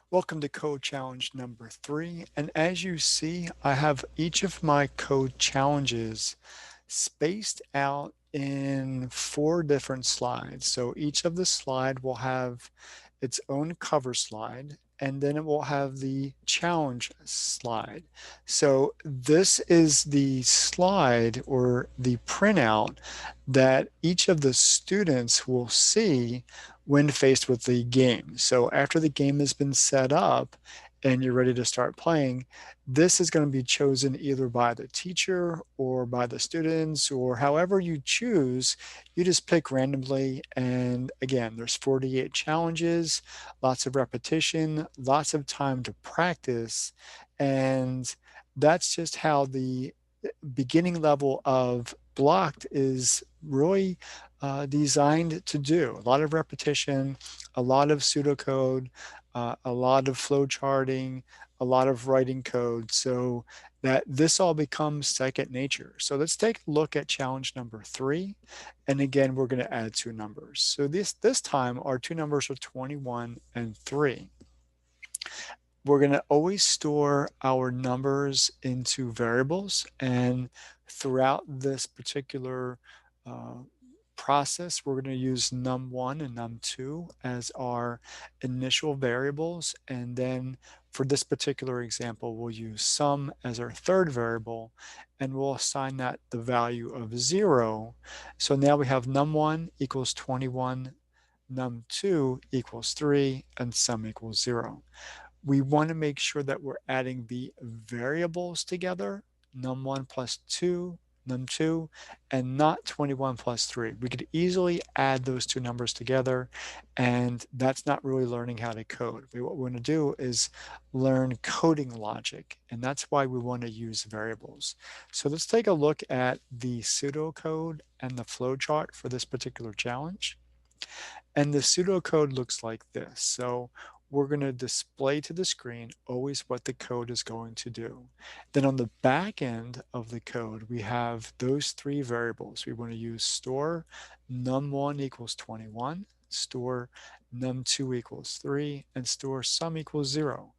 Welcome to code challenge number 3. And as you see, I have each of my code challenges spaced out in 4 different slides. So each of the slide will have its own cover slide, and then it will have the challenge slide. So this is the slide or the printout that each of the students will see when faced with the game. So after the game has been set up and you're ready to start playing, this is going to be chosen either by the teacher or by the students, or however you choose. You just pick randomly. And again, there's 48 challenges, lots of repetition, lots of time to practice. And that's just how the beginning level of blocked is really designed to do. A lot of repetition, a lot of pseudocode, a lot of flow charting, a lot of writing code, so that this all becomes second nature. So let's take a look at challenge number 3. And again, we're going to add 2 numbers. So this time our 2 numbers are 21 and 3. We're going to always store our numbers into variables, and throughout this particular uh, process, we're going to use num1 and num2 as our initial variables, and then for this particular example, we'll use sum as our third variable, and we'll assign that the value of 0. So now we have num1 equals 21, num2 equals 3, and sum equals 0. We want to make sure that we're adding the variables together, num1 plus 2, num2, and not 21 plus 3. We could easily add those two numbers together, and that's not really learning how to code. What we want to do is learn coding logic, and that's why we want to use variables. So let's take a look at the pseudocode and the flowchart for this particular challenge. And the pseudocode looks like this. So we're going to display to the screen always what the code is going to do. Then on the back end of the code, we have those 3 variables. We want to use store num1 equals 21, store num2 equals 3, and store sum equals 0.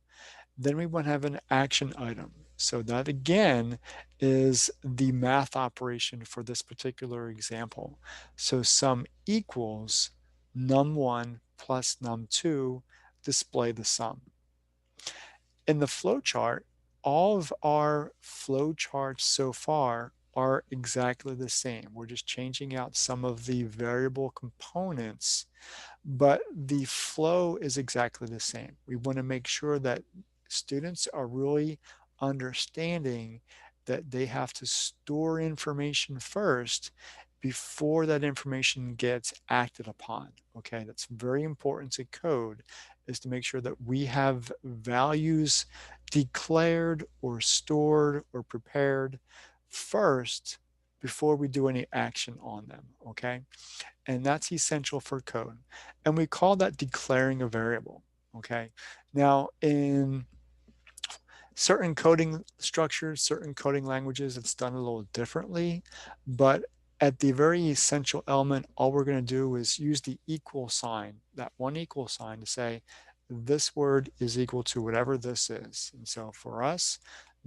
Then we want to have an action item. So that again is the math operation for this particular example. So sum equals num1 plus num2, display the sum. In the flowchart, all of our flowcharts so far are exactly the same. We're just changing out some of the variable components, but the flow is exactly the same. We want to make sure that students are really understanding that they have to store information first before that information gets acted upon. Okay, that's very important to code, is to make sure that we have values declared or stored or prepared first before we do any action on them. Okay, and that's essential for code. And we call that declaring a variable. Okay, now in certain coding structures, certain coding languages, it's done a little differently, but at the very essential element, all we're going to do is use the equal sign, that one equal sign, to say this word is equal to whatever this is. And so for us,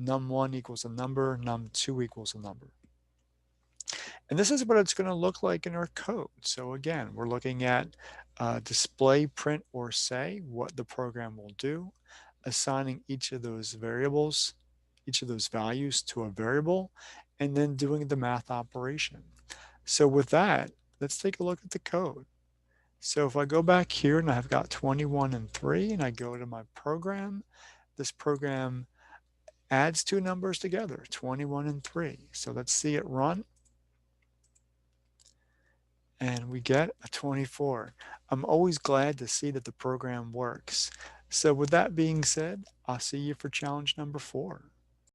num1 equals a number, num2 equals a number. And this is what it's going to look like in our code. So again, we're looking at display, print, or say, what the program will do, assigning each of those variables, each of those values to a variable, and then doing the math operation. So with that, let's take a look at the code. So if I go back here and I've got 21 and 3 and I go to my program, this program adds 2 numbers together, 21 and 3. So let's see it run. And we get a 24. I'm always glad to see that the program works. So with that being said, I'll see you for challenge number 4.